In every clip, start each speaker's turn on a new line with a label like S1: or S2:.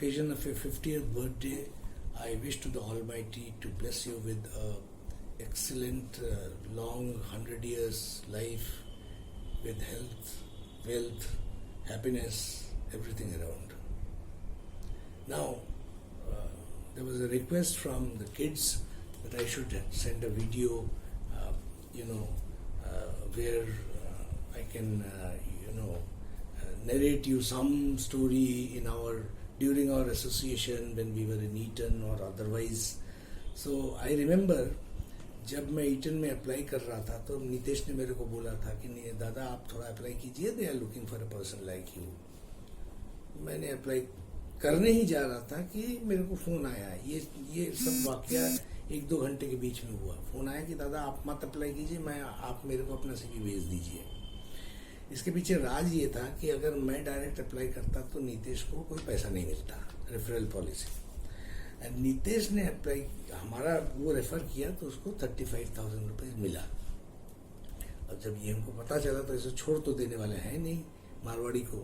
S1: occasion of your 50th birthday, I wish to the Almighty to bless you with a excellent, long 100 years life with health, wealth, happiness, everything around. Now, there was a request from the kids that I should send a video, where I can, narrate you some story during our association when we were in Eton or otherwise. So I remember जब मैं eaten में apply कर रहा था तो नितेश ने मेरे को बोला था कि नहीं दादा आप थोड़ा अप्लाई कीजिए, they are looking for a person like you. मैंने अप्लाई करने ही जा रहा था कि मेरे को फोन आया. ये सब वाकया 1-2 घंटे के बीच में हुआ. फोन आया कि दादा आप मत अप्लाई कीजिए, आप मेरे को अपना सीवी भेज दीजिए. इसके पीछे राज ये था कि अगर मैं डायरेक्ट अप्लाई करता तो नीतीश को कोई पैसा नहीं मिलता, रेफरल पॉलिसी. एंड नीतीश ने अप्लाई हमारा वो रेफर किया तो उसको 35,000 रुपये मिला. और जब ये हमको पता चला तो इसे छोड़ तो देने वाले हैं नहीं मारवाड़ी को.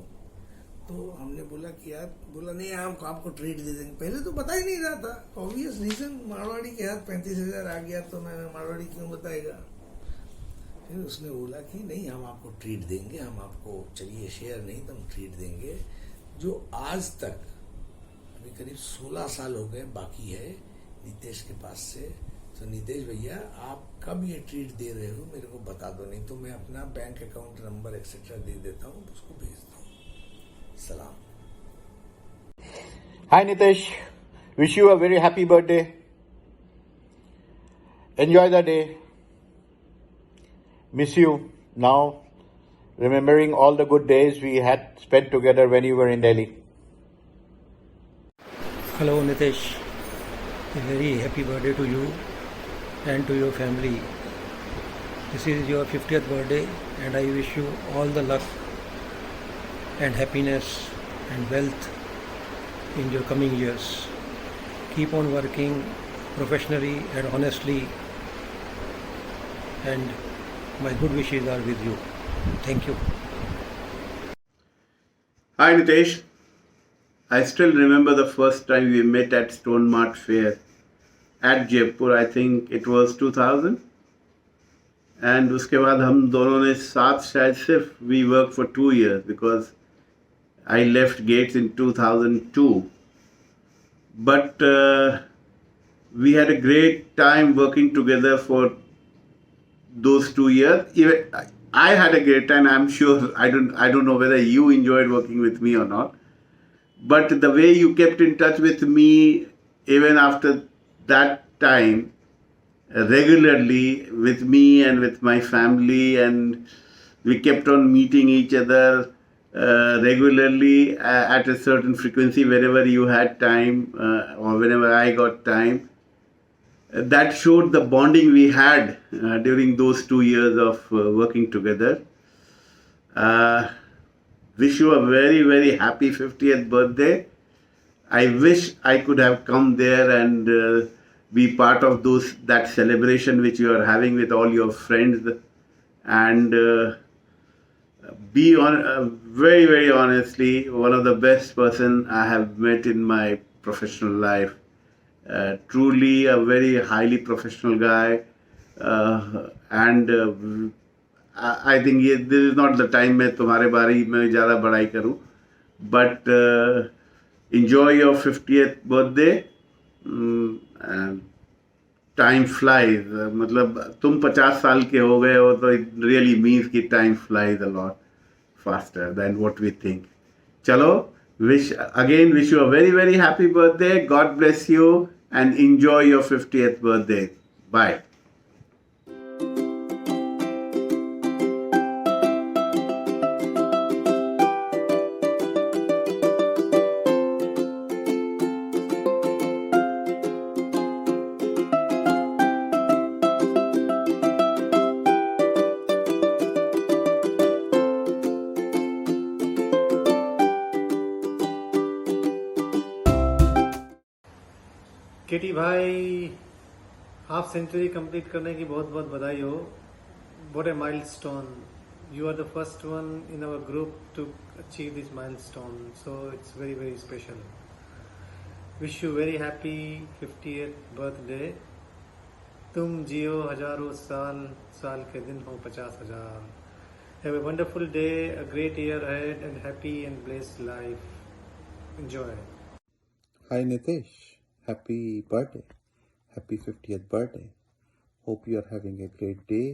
S1: तो हमने बोला कि यार, बोला नहीं हम आपको ट्रीट दे देंगे. पहले तो पता ही नहीं रहा था. ऑब्वियस रीजन, मारवाड़ी के हाथ 35,000 आ गया तो मैं मारवाड़ी क्यों बताएगा. फिर उसने बोला कि नहीं हम आपको ट्रीट देंगे, हम आपको चलिए शेयर नहीं तो हम ट्रीट देंगे. जो आज तक अभी करीब 16 साल हो गए बाकी है नीतीश के पास से. तो नीतीश भैया आप कब ये ट्रीट दे रहे हो मेरे को बता दो, नहीं तो मैं अपना बैंक अकाउंट नंबर एक्सेट्रा दे देता हूँ, उसको भेजता हूँ. सलाम.
S2: Hi Nitesh, wish you a very happy birthday. Enjoy the day. Miss you now, remembering all the good days we had spent together when you were in Delhi.
S3: Hello Nitesh, a very happy birthday to you and to your family. This is your 50th birthday and I wish you all the luck and happiness and wealth in your coming years. Keep on working professionally and honestly, and my good wishes are with you. Thank you.
S4: Hi Nitesh, I still remember the first time we met at Stone Mart Fair at Jaipur. I think it was 2000. And उसके बाद हम दोनों ने साथ शायद सिर्फ we worked for 2 years because I left Gates in 2002. But we had a great time working together for those 2 years. Even I had a great time. I'm sure I don't know whether you enjoyed working with me or not. But the way you kept in touch with me even after that time, regularly with me and with my family, and we kept on meeting each other regularly at a certain frequency wherever you had time or whenever I got time. That showed the bonding we had during those 2 years of working together. Wish you a very, very happy 50th birthday. I wish I could have come there and be part of that celebration which you are having with all your friends, and be very, very honestly one of the best person I have met in my professional life. Truly a very highly professional guy, and I think this is not the time मैं तुम्हारे बारे में ज़्यादा बड़ाई करूँ, but enjoy your 50th birthday. Time flies. मतलब तुम 50 साल के हो गए हो तो it really means कि time flies a lot faster than what we think. चलो, wish you a very, very happy birthday. God bless you and enjoy your 50th birthday. Bye.
S5: केटी भाई, हाफ सेंचुरी कंप्लीट करने की बहुत बहुत बधाई हो. What a milestone. You are the first one in our group to achieve this milestone. So it's very, very special. Wish you very happy 50th birthday. तुम जियो हजारों साल, साल के दिन हो 50,000. Have a wonderful day, a great year ahead, and happy and blessed life. Enjoy.
S6: Hi Nitesh, happy birthday, happy 50th birthday. Hope you are having a great day,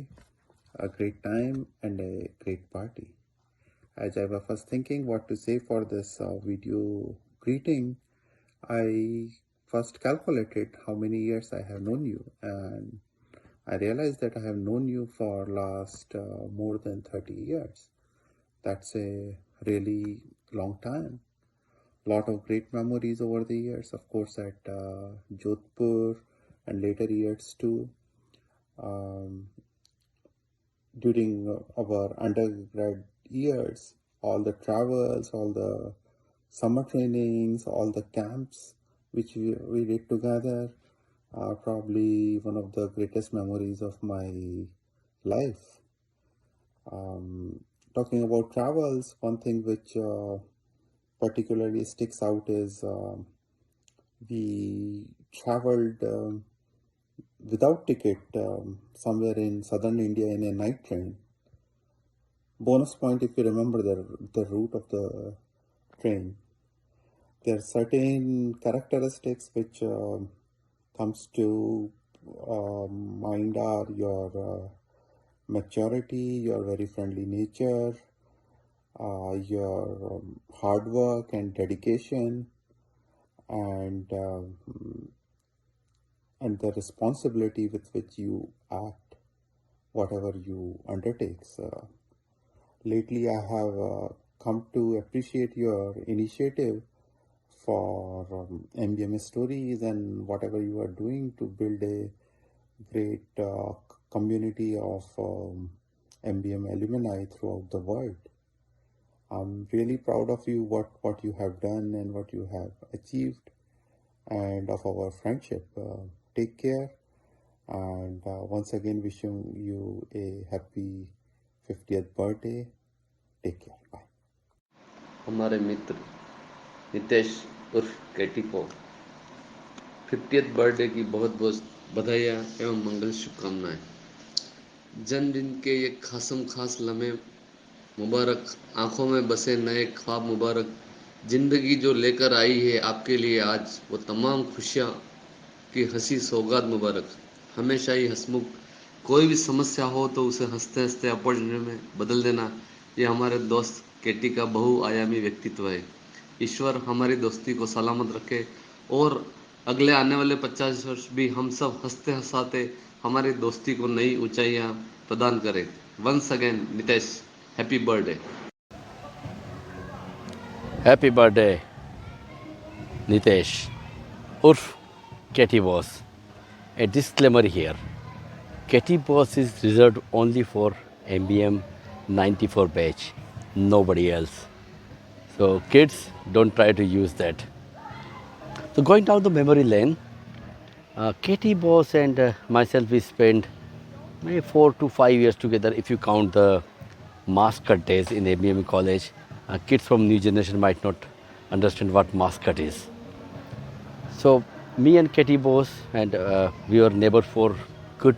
S6: a great time, and a great party. As I was thinking what to say for this video greeting, I first calculated how many years I have known you, and I realized that I have known you for last more than 30 years. That's a really long time. Lot of great memories over the years, of course, at Jodhpur and later years too. During our undergrad years, all the travels, all the summer trainings, all the camps which we did together are probably one of the greatest memories of my life. Talking about travels, one thing which particularly sticks out is we traveled without ticket somewhere in southern India in a night train. Bonus point if you remember the route of the train. There are certain characteristics which comes to mind are your maturity, your very friendly nature, your hard work and dedication, and the responsibility with which you act, whatever you undertake. Lately, I have come to appreciate your initiative for MBM stories and whatever you are doing to build a great community of MBM alumni throughout the world. I'm really proud of you, what you have done and what you have achieved, and of our friendship. Take care, and once again wishing you a happy 50th birthday. Take care. Bye.
S7: हमारे मित्र नितेश उर्फ केटी को 50th birthday की बहुत बहुत बधाइयाँ एवं मंगल शुभकामनाएं. जन्मदिन के ये खासम खास लम्हे मुबारक, आंखों में बसे नए ख्वाब मुबारक. ज़िंदगी जो लेकर आई है आपके लिए आज, वो तमाम खुशियाँ की हंसी सौगात मुबारक. हमेशा ही हंसमुख, कोई भी समस्या हो तो उसे हंसते हंसते अपने में बदल देना, ये हमारे दोस्त केटी का बहुआयामी व्यक्तित्व है. ईश्वर हमारी दोस्ती को सलामत रखे और अगले आने वाले 50 वर्ष भी हम सब हंसते हंसाते हमारी दोस्ती को नई ऊंचाइयां प्रदान करें. Once again Nitesh, happy birthday.
S8: Happy birthday, Nitesh, Urf Katie Boss. A disclaimer here. Katie Boss is reserved only for MBM 94 batch, nobody else. So kids, don't try to use that. So going down the memory lane, Katie Boss and myself, we spent maybe 4 to 5 years together if you count the mask cut days in ABM college. Kids from new generation might not understand what mask cut is. So me and Katie Boss, and we were neighbors for good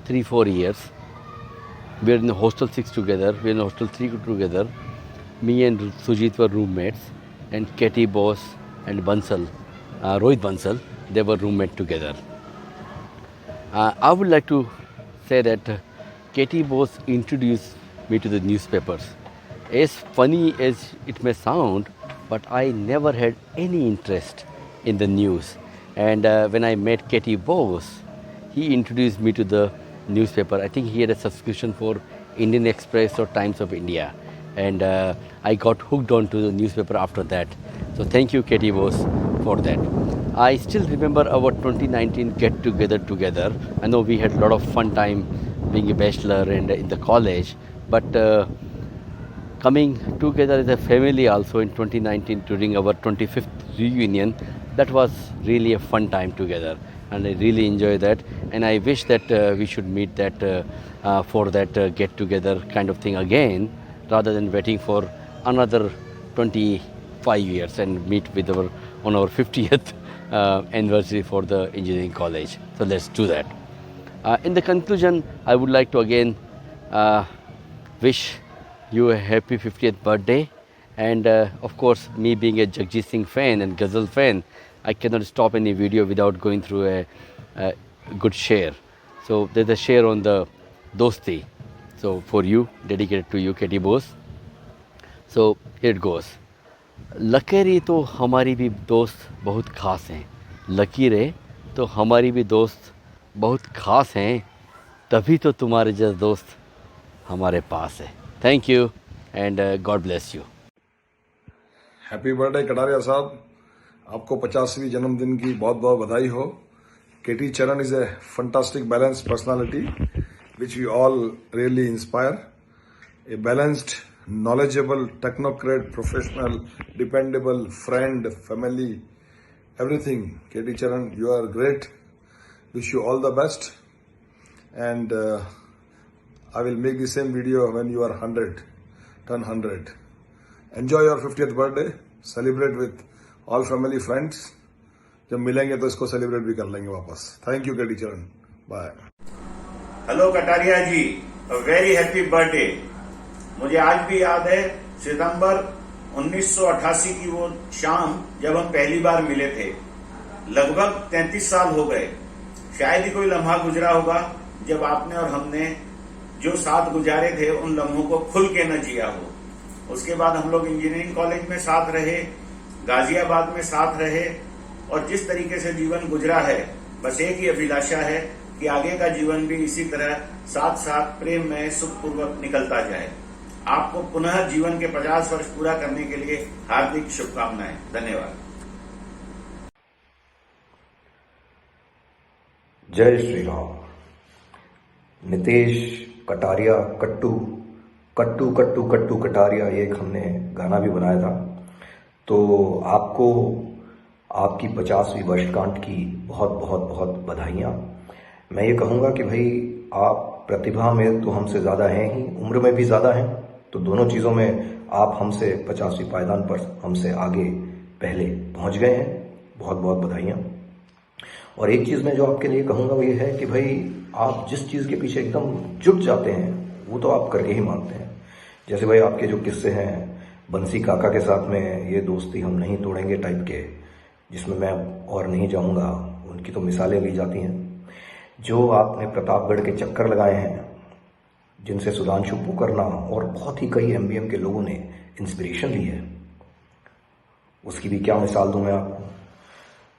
S8: 3-4 years. We were in the hostel 6 together, we were in the hostel 3 together. Me and Sujit were roommates, and Katie Boss and Bansal, Rohit Bansal, they were roommates together. I would like to say that Katie Boss introduced me to the newspapers. As funny as it may sound, but I never had any interest in the news. And when I met Katie Boss, he introduced me to the newspaper. I think he had a subscription for Indian Express or Times of India. And I got hooked onto the newspaper after that. So thank you, Katie Boss, for that. I still remember our 2019 get-together. I know we had a lot of fun time being a bachelor and in the college, but coming together as a family also in 2019 during our 25th reunion, that was really a fun time together, and I really enjoy that. And I wish that we should meet that for that get-together kind of thing again, rather than waiting for another 25 years and meet with on our 50th anniversary for the engineering college. So let's do that. In the conclusion, I would like to again wish you a happy 50th birthday. And of course, me being a Jagjit Singh fan and Ghazal fan, I cannot stop any video without going through a good share. So there's a share on the Dosti. So for you, dedicated to you, Katie Bose. So here it goes. लकीरें तो हमारी भी दोस्त बहुत ख़ास हैं, लकीरें तो हमारी भी दोस्त बहुत ख़ास हैं, तभी तो तुम्हारे जैसा दोस्त हमारे पास है. Thank you and God bless you.
S9: Happy birthday Kataria साहब, आपको 50वीं जन्मदिन की बहुत बहुत बधाई हो. केटी चरण is a fantastic balanced personality which we all really inspire. A balanced, knowledgeable, technocrat, professional, dependable, friend, family, everything. KT Charan, you are great. Wish you all the best. And I will make the same video when you are 100, turn 100. Enjoy your 50th birthday. Celebrate with all family, friends. जब मिलेंगे तो इसको celebrate भी कर लेंगे वापस. Thank you केटी चरण. Bye.
S10: Hello Kataria जी, very happy birthday. मुझे आज भी याद है सितंबर 1988 की वो शाम जब हम पहली बार मिले थे. लगभग 33 साल हो गए. शायद ही कोई लम्हा गुजरा होगा जब आपने और हमने जो साथ गुजारे थे उन लम्हों को खुल के न जिया हो. उसके बाद हम लोग इंजीनियरिंग कॉलेज में साथ रहे, गाजियाबाद में साथ रहे, और जिस तरीके से जीवन गुजरा है, बस एक ही अभिलाषा है कि आगे का जीवन भी इसी तरह साथ साथ प्रेम में सुखपूर्वक निकलता जाए. आपको पुनः जीवन के 50 वर्ष पूरा करने के लिए हार्दिक शुभकामनाएं. धन्यवाद.
S11: जय श्री राम. नितेश कटारिया कट्टू कट्टू कट्टू कट्टू कटारिया, ये एक हमने गाना भी बनाया था. तो आपको आपकी 50वीं वर्षगांठ की बहुत बहुत बहुत बधाइयाँ. मैं ये कहूँगा कि भाई आप प्रतिभा में तो हमसे ज़्यादा हैं ही, उम्र में भी ज़्यादा हैं, तो दोनों चीज़ों में आप हमसे 50वीं पायदान पर हमसे आगे पहले पहुँच गए हैं. बहुत बहुत बधाइयाँ. और एक चीज़ मैं जो आपके लिए कहूँगा वो ये है कि भाई आप जिस चीज़ के पीछे एकदम जुट जाते हैं वो तो आप करके ही मानते हैं. जैसे भाई आपके जो किस्से हैं बंसी काका के साथ में, ये दोस्ती हम नहीं तोड़ेंगे टाइप के, जिसमें मैं और नहीं जाऊंगा, उनकी तो मिसालें ली जाती हैं. जो आपने प्रतापगढ़ के चक्कर लगाए हैं, जिनसे सुधांशु पोकरना और बहुत ही कई एमबीएम के लोगों ने इंस्पिरेशन ली है, उसकी भी क्या मिसाल दूं मैं आपको.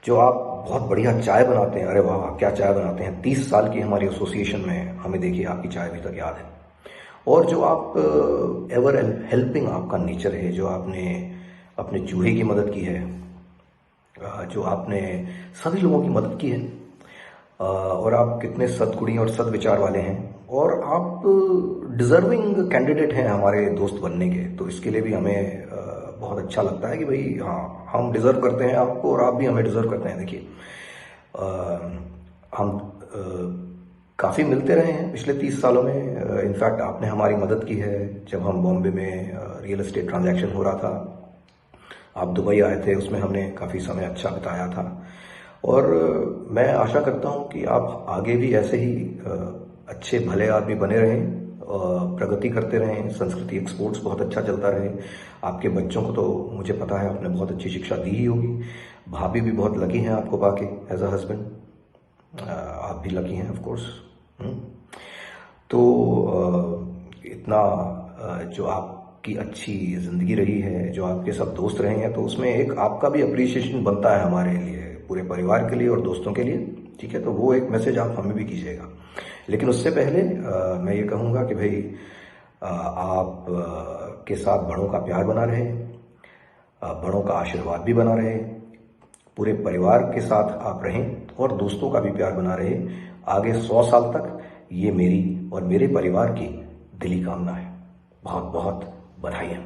S11: जो आप बहुत बढ़िया चाय बनाते हैं, अरे वाह क्या चाय बनाते हैं. 30 साल की हमारी एसोसिएशन में हमें देखिए आपकी चाय अभी तक याद है. और जो आप एवर हेल्पिंग आपका नेचर है, जो आपने अपने चूहे की मदद की है, जो आपने सभी लोगों की मदद की है, और आप कितने सद्गुणी और सद्विचार वाले हैं, और आप डिजर्विंग कैंडिडेट हैं हमारे दोस्त बनने के. तो इसके लिए भी हमें बहुत अच्छा लगता है कि भाई हाँ, हम डिजर्व करते हैं आपको और आप भी हमें डिजर्व करते हैं. देखिए हम काफ़ी मिलते रहे हैं पिछले 30 सालों में. इनफैक्ट आपने हमारी मदद की है जब हम बॉम्बे में रियल एस्टेट ट्रांजैक्शन हो रहा था. आप दुबई आए थे, उसमें हमने काफ़ी समय अच्छा बिताया था. और मैं आशा करता हूं कि आप आगे भी ऐसे ही अच्छे भले आदमी बने रहें, प्रगति करते रहें, संस्कृति एक्सपोर्ट्स बहुत अच्छा चलता रहे. आपके बच्चों को तो मुझे पता है आपने बहुत अच्छी शिक्षा दी ही होगी. भाभी भी बहुत लकी हैं आपको पाके एज अ हस्बैंड. आप भी लकी हैं ऑफ कोर्स. तो इतना जो आपकी अच्छी ज़िंदगी रही है, जो आपके सब दोस्त रहे हैं, तो उसमें एक आपका भी अप्रिसिएशन बनता है हमारे लिए, पूरे परिवार के लिए और दोस्तों के लिए. ठीक है, तो वो एक मैसेज आप हमें भी कीजिएगा. लेकिन उससे पहले मैं ये कहूँगा कि भाई आप के साथ बड़ों का प्यार बना रहे, बड़ों का आशीर्वाद भी बना रहे, पूरे परिवार के साथ आप रहें और दोस्तों का भी प्यार बना रहे आगे 100 साल तक. ये मेरी और मेरे परिवार की दिली कामना है. बहुत बहुत बधाइयाँ.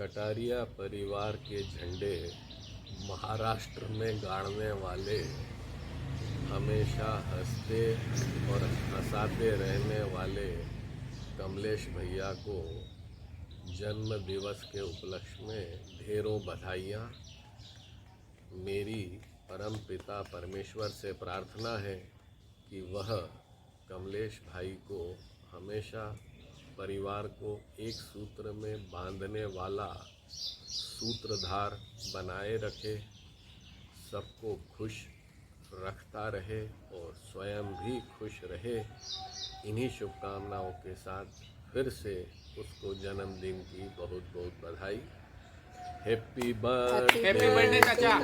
S12: कटारिया परिवार के झंडे महाराष्ट्र में गाड़ने वाले, हमेशा हंसते और हंसाते रहने वाले कमलेश भैया को जन्म दिवस के उपलक्ष्य में ढेरों बधाइयाँ। मेरी परम पिता परमेश्वर से प्रार्थना है कि वह कमलेश भाई को हमेशा परिवार को एक सूत्र में बांधने वाला सूत्रधार बनाए रखे, सबको खुश रखता रहे और स्वयं भी खुश रहे। इन्हीं शुभकामनाओं के साथ फिर से उसको जन्मदिन की बहुत बहुत बधाई। हैप्पी बर्थडे
S13: चाचा।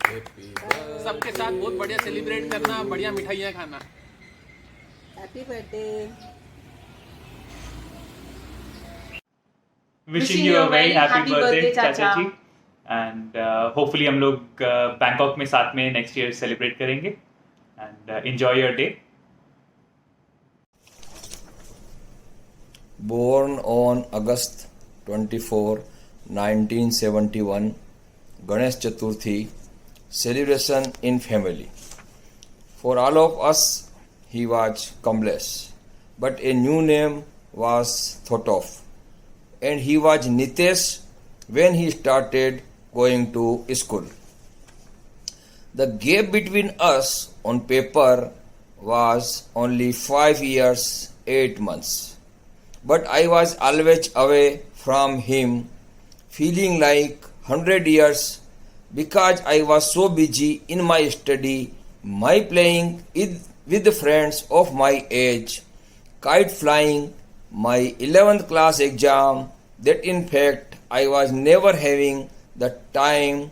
S12: Happy birthday.
S13: सबके साथ बहुत बढ़िया सेलिब्रेट करना, बढ़िया मिठाइयाँ खाना।
S14: Happy birthday.
S15: Wishing you a very happy birthday चाचा जी, एंड होपफुली हम लोग बैंकॉक में साथ में नेक्स्ट ईयर सेलिब्रेट करेंगे, and enjoy your day.
S16: Born on August 24, 1971, Ganesh Chaturthi celebration in family. For all of us, he was Kamlesh, but a new name was thought of, and he was Nitesh when he started going to school. The gap between us on paper was only 5 years, 8 months. But I was always away from him, feeling like 100 years, because I was so busy in my study, my playing with the friends of my age, kite flying, my 11th class exam, that in fact I was never having the time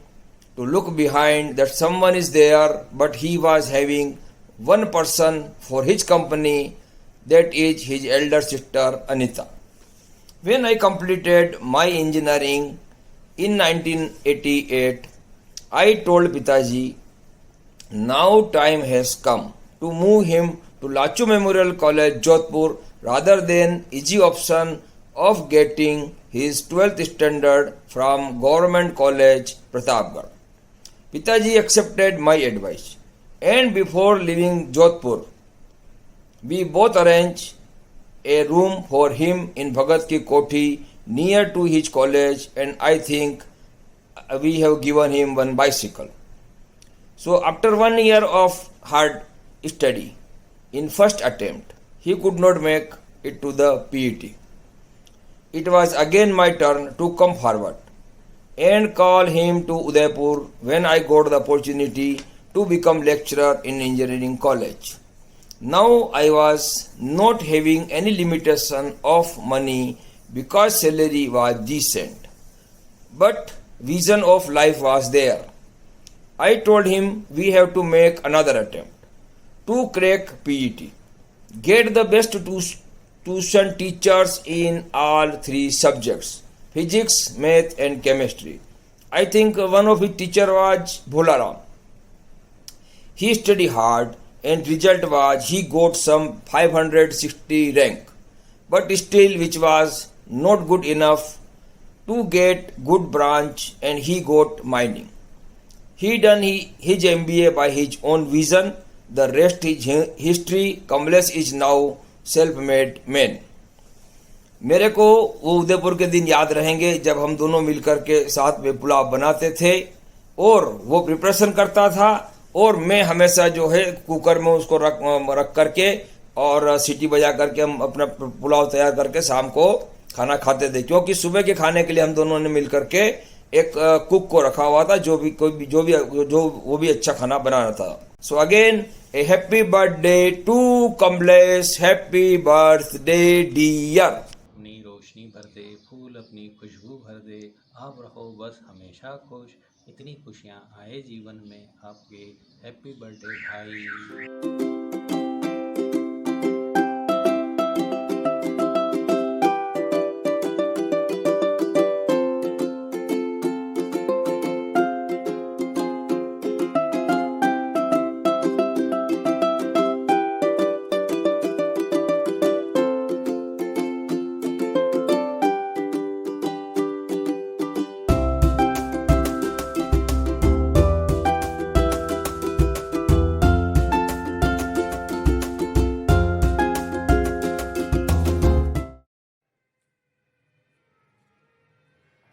S16: to look behind that someone is there, but he was having one person for his company, that is his elder sister Anita. When I completed my engineering in 1988, I told Pitaji, now time has come to move him to Lachu Memorial College, Jodhpur, rather than easy option of getting his 12th standard from Government College, Pratapgarh. Pitaji accepted my advice, and before leaving Jodhpur, we both arranged a room for him in Bhagat Ki Kothi near to his college, and I think we have given him one bicycle. So after 1 year of hard study, in first attempt, he could not make it to the PET. It was again my turn to come forward and call him to Udaipur when I got the opportunity to become lecturer in engineering college. Now I was not having any limitation of money because salary was decent, but vision of life was there. I told him we have to make another attempt to crack PET, get the best tuition teachers in all 3 subjects, physics, math and chemistry. I think one of his teacher was Bholaram. He studied hard, and result was he got some 560 rank, but still which was not good enough to get good branch, and he got mining. He done his MBA by his own vision. The rest is history. Kamlesh is now self-made man. मेरे को वो उदयपुर के दिन याद रहेंगे जब हम दोनों मिलकर के साथ में पुलाव बनाते थे और वो प्रिपरेशन करता था और मैं हमेशा जो है कुकर में उसको रख करके और सीटी बजा करके हम अपना पुलाव तैयार करके शाम को खाना खाते थे, क्योंकि सुबह के खाने के लिए हम दोनों ने मिल करके एक कुक को रखा हुआ था जो वो भी अच्छा खाना बनाना था. So again a happy birthday to Kamlesh. Happy birthday dear.
S17: अपनी रोशनी भर दे, फूल अपनी खुशबू भर दे, आप रहो बस हमेशा खुश, इतनी खुशियाँ आए जीवन में आपके. हैप्पी बर्थडे भाई.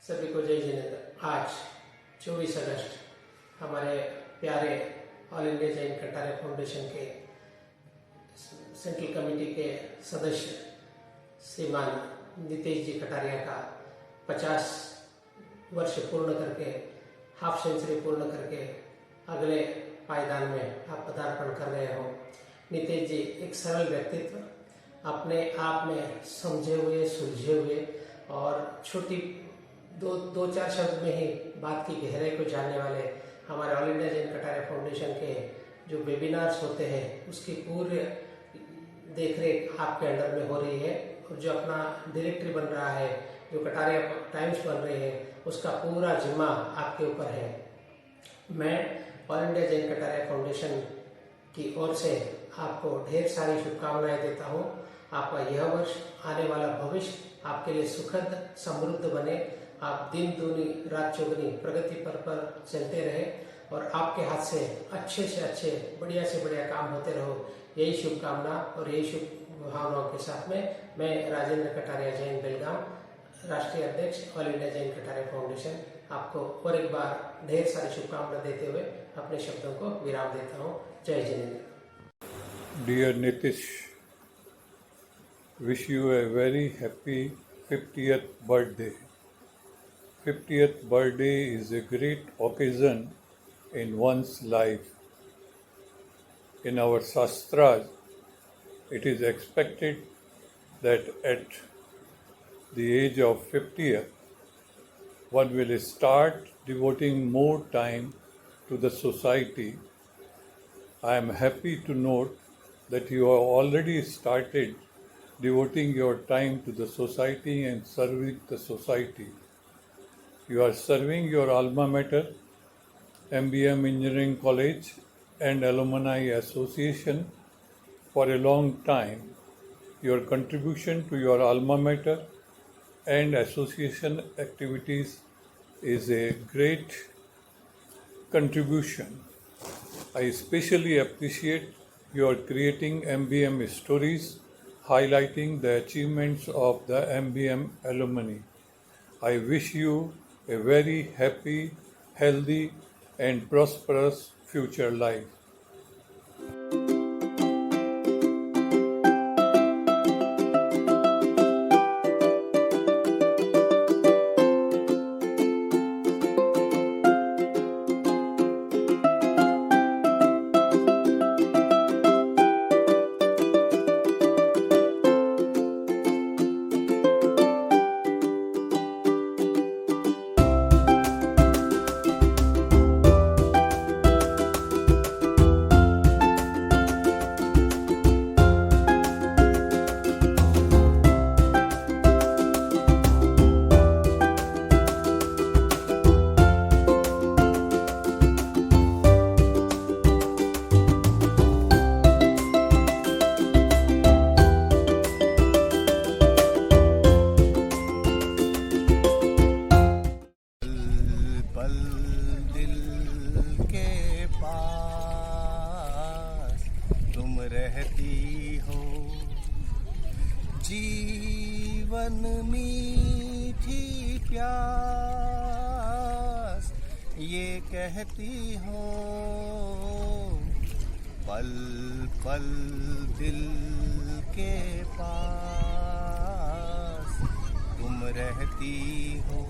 S18: सभी को जय जिनेंद्र। आज 24 अगस्त हमारे प्यारे all India Jain Kataria foundation के सेंट्रल कमेटी के सदस्य श्रीमान नितेश जी कटारिया का 50 वर्ष पूर्ण करके, हाफ सेंचुरी पूर्ण करके अगले पायदान में आप पदार्पण कर रहे हो। नितेश जी एक सरल व्यक्तित्व, अपने आप में समझे हुए, सुलझे हुए और छोटी दो चार शब्द में ही बात की गहराई को जानने वाले हमारे all India Jain Kataria foundation के जो वेबिनार्स होते हैं उसकी पूरी देखरेख आपके अंडर में हो रही है, और जो अपना डायरेक्टरी बन रहा है, जो कटारिया टाइम्स बन रही है, उसका पूरा जिम्मा आपके ऊपर है। मैं all India Jain Kataria foundation की ओर से आपको ढेर सारी शुभकामनाएं देता हूँ। आपका यह वर्ष, आने वाला भविष्य आपके लिए सुखद समृद्ध बने। आप दिन दूनी रात चौगुनी प्रगति पर चलते रहे और आपके हाथ से अच्छे बढ़िया से बढ़िया काम होते रहो, यही शुभकामना और यही शुभ भावनाओं के साथ में मैं राजेंद्र कटारिया जैन बेलगाम, राष्ट्रीय अध्यक्ष all India Jain Kataria foundation, आपको और एक बार ढेर सारी शुभकामना देते हुए अपने शब्दों को विराम देता हूँ। जय Jinendra.
S19: Dear Nitish, wish you a very happy 50th birthday. 50th birthday is a great occasion in one's life. In our Shastras, it is expected that at the age of 50th, one will start devoting more time to the society. I am happy to note that you have already started devoting your time to the society and serving the society. You are serving your alma mater, MBM Engineering College and Alumni Association for a long time. Your contribution to your alma mater and association activities is a great contribution. I especially appreciate your creating MBM stories highlighting the achievements of the MBM alumni. I wish you a very happy, healthy and prosperous future life.
S20: जीवन मीठी प्यास ये कहती हो, पल पल दिल के पास तुम रहती हो।